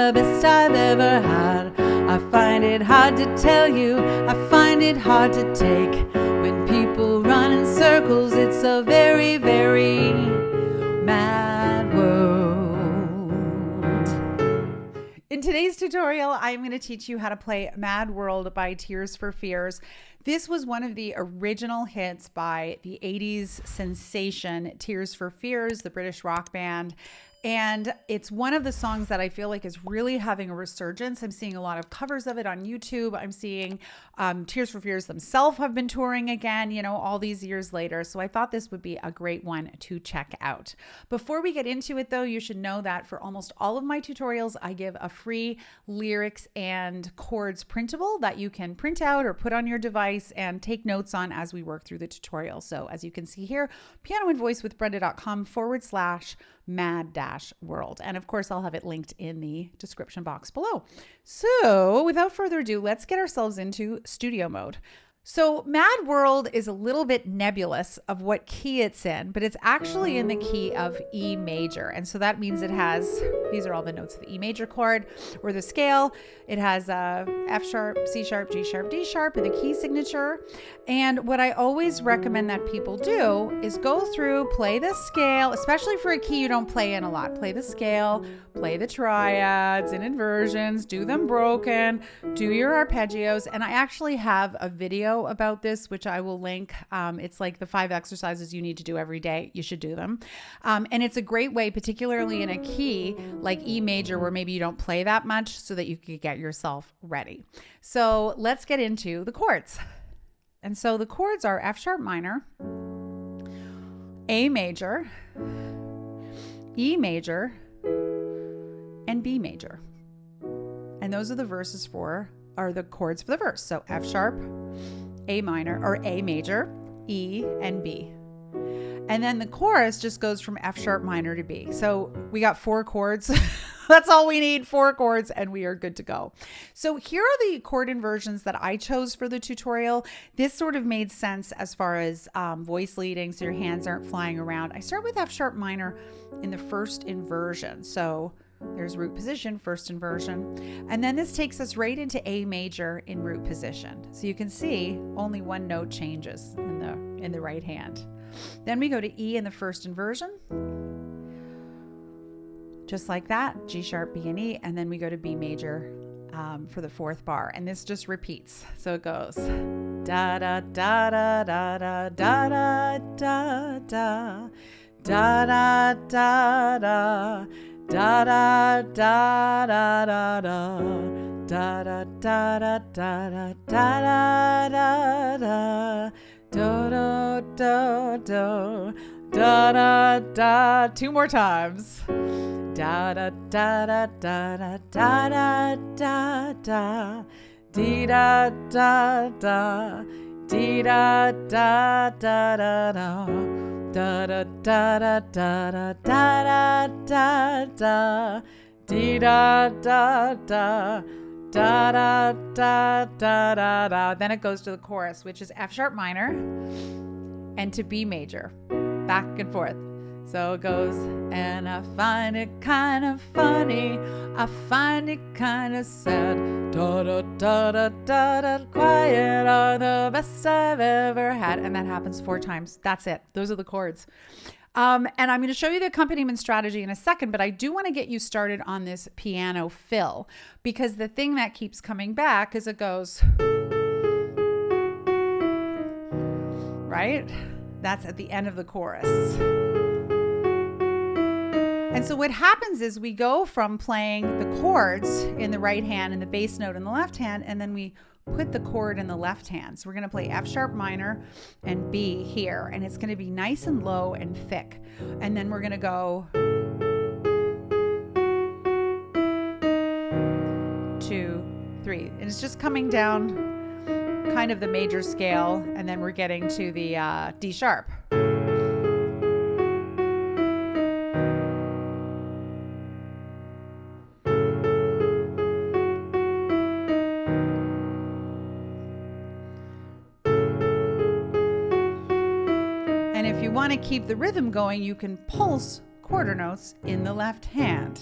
the best I've ever had. I find it hard to tell you, I find it hard to take. When people run in circles, it's a very, very mad world. In today's tutorial, I'm going to teach you how to play Mad World by Tears for Fears. This was one of the original hits by the 80s sensation Tears for Fears, the British rock band. And it's one of the songs that I feel like is really having a resurgence. I'm seeing a lot of covers of it on YouTube. I'm seeing Tears for Fears themselves have been touring again, you know, all these years later. So I thought this would be a great one to check out. Before we get into it, though, you should know that for almost all of my tutorials, I give a free lyrics and chords printable that you can print out or put on your device and take notes on as we work through the tutorial. So as you can see here, pianoandvoicewithbrenda.com/mad-world. And of course, I'll have it linked in the description box below. So without further ado, let's get ourselves into studio mode. So Mad World is a little bit nebulous of what key it's in, but it's actually in the key of E major. And so that means it has, these are all the notes of the E major chord or the scale. It has F sharp, C sharp, G sharp, D sharp in the key signature. And what I always recommend that people do is go through, play the scale, especially for a key you don't play in a lot. Play the scale, play the triads and inversions, do them broken, do your arpeggios. And I actually have a video about this, which I will link. It's like the 5 exercises you need to do every day. You should do them. And it's a great way, particularly in a key like E major, where maybe you don't play that much, so that you could get yourself ready. So let's get into the chords. And so the chords are F sharp minor, A major, E major, and B major. And those are the the chords for the verse. So F sharp, A minor, or A major, E, and B. And then the chorus just goes from F sharp minor to B. So we got 4 chords. That's all we need, 4 chords, and we are good to go. So here are the chord inversions that I chose for the tutorial. This sort of made sense as far as voice leading, so your hands aren't flying around. I start with F sharp minor in the first inversion. So there's root position, first inversion. And then this takes us right into A major in root position. So you can see only one note changes in the right hand. Then we go to E in the first inversion. Just like that, G sharp, B, and E. And then we go to B major for the 4th bar. And this just repeats. So it goes da da da da da da da da da da da da da. Da da da da da da da da da da da da da da do do do da da da. 2 more times. Da da da da da da da da da dee da da da dee da da da da da. Da da da da da da da da da dee da da da da da da da da da. Then it goes to the chorus, which is F sharp minor and to B major, back and forth. So it goes, and I find it kind of funny, I find it kind of sad. Da da da da da da, quiet are the best I've ever had. And that happens 4 times. That's it. Those are the chords. And I'm going to show you the accompaniment strategy in a second, but I do want to get you started on this piano fill, because the thing that keeps coming back is it goes, right? That's at the end of the chorus. And so what happens is we go from playing the chords in the right hand and the bass note in the left hand, and then we put the chord in the left hand. So we're going to play F sharp minor and B here, and it's going to be nice and low and thick. And then we're going to go 2, 3, and it's just coming down kind of the major scale, and then we're getting to the D sharp. And if you want to keep the rhythm going, you can pulse quarter notes in the left hand.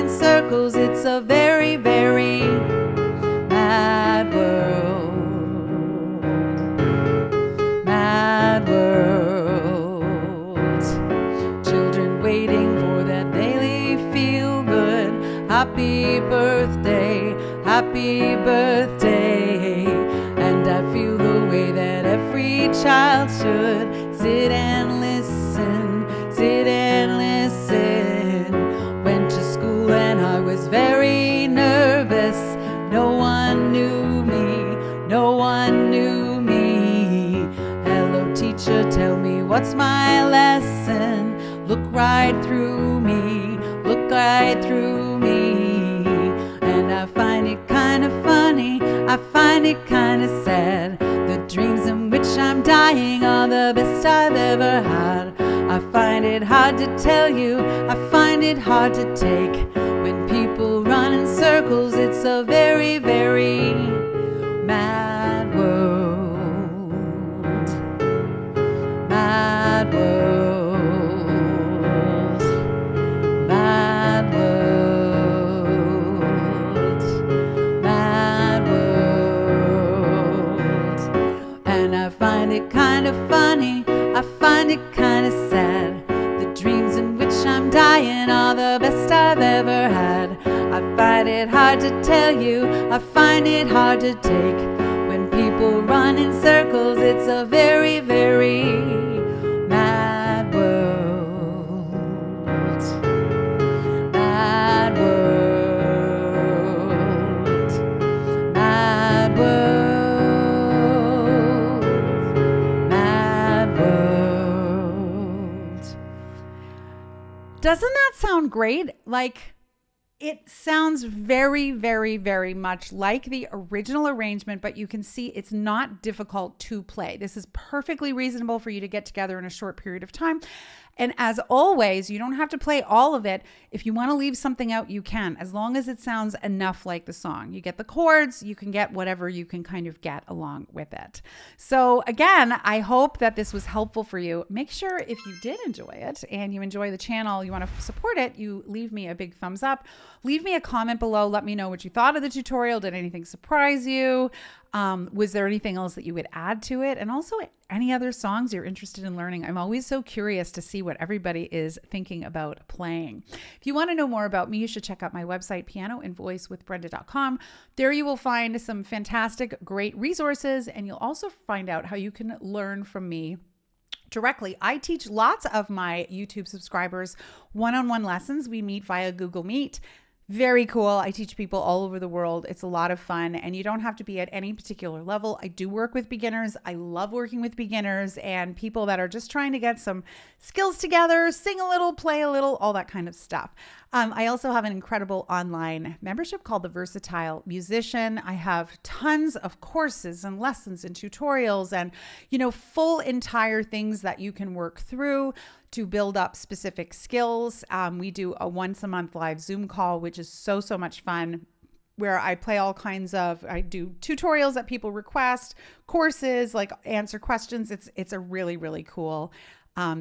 in circles. It's a very, very mad world. Mad world. Children waiting for that daily feel good. Happy birthday, happy birthday. And I feel the way that every child should. Sit and listen, sit and listen. Went to school and I was very nervous. No one knew me, no one knew me. Hello teacher, tell me what's my lesson. Look right through me, look right through me. And I find it kind of funny, I find it kind of sad. The dreams in which I'm dying are the best I've ever had. I find it hard to tell you, I find it hard to take. When people run in circles, it's a very, very mad world. Mad world. Mad world. Mad world. And I find it kind of funny, I find it kind of sad. The dreams in which I'm dying are the best I've ever had. I find it hard to tell you, I find it hard to take. When people run in circles, it's a very, very mad world. Mad world. Mad world. Mad world. Doesn't that sound great? Like, it sounds very, very, very much like the original arrangement, but you can see it's not difficult to play. This is perfectly reasonable for you to get together in a short period of time. And as always, you don't have to play all of it. If you want to leave something out, you can, as long as it sounds enough like the song. You get the chords, you can get whatever you can kind of get along with it. So again, I hope that this was helpful for you. Make sure if you did enjoy it and you enjoy the channel, you want to support it, you leave me a big thumbs up. Leave me a comment below. Let me know what you thought of the tutorial. Did anything surprise you? Was there anything else that you would add to it? And also any other songs you're interested in learning. I'm always so curious to see what everybody is thinking about playing. If you want to know more about me, you should check out my website, pianoandvoicewithbrenda.com. There you will find some fantastic, great resources, and you'll also find out how you can learn from me directly. I teach lots of my YouTube subscribers one-on-one lessons. We meet via Google Meet. Very cool. I teach people all over the world. It's a lot of fun, and you don't have to be at any particular level. I do work with beginners. I love working with beginners and people that are just trying to get some skills together, sing a little, play a little, all that kind of stuff. I also have an incredible online membership called the Versatile Musician. I have tons of courses and lessons and tutorials and, full entire things that you can work through to build up specific skills. We do a once-a-month live Zoom call, which is so much fun, where I play all kinds of, I do tutorials that people request, courses, like answer questions. It's a really, really cool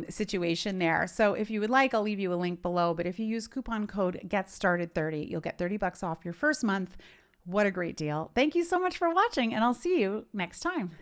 situation there. So if you would like, I'll leave you a link below, but if you use coupon code GETSTARTED30, you'll get $30 off your first month. What a great deal. Thank you so much for watching, and I'll see you next time.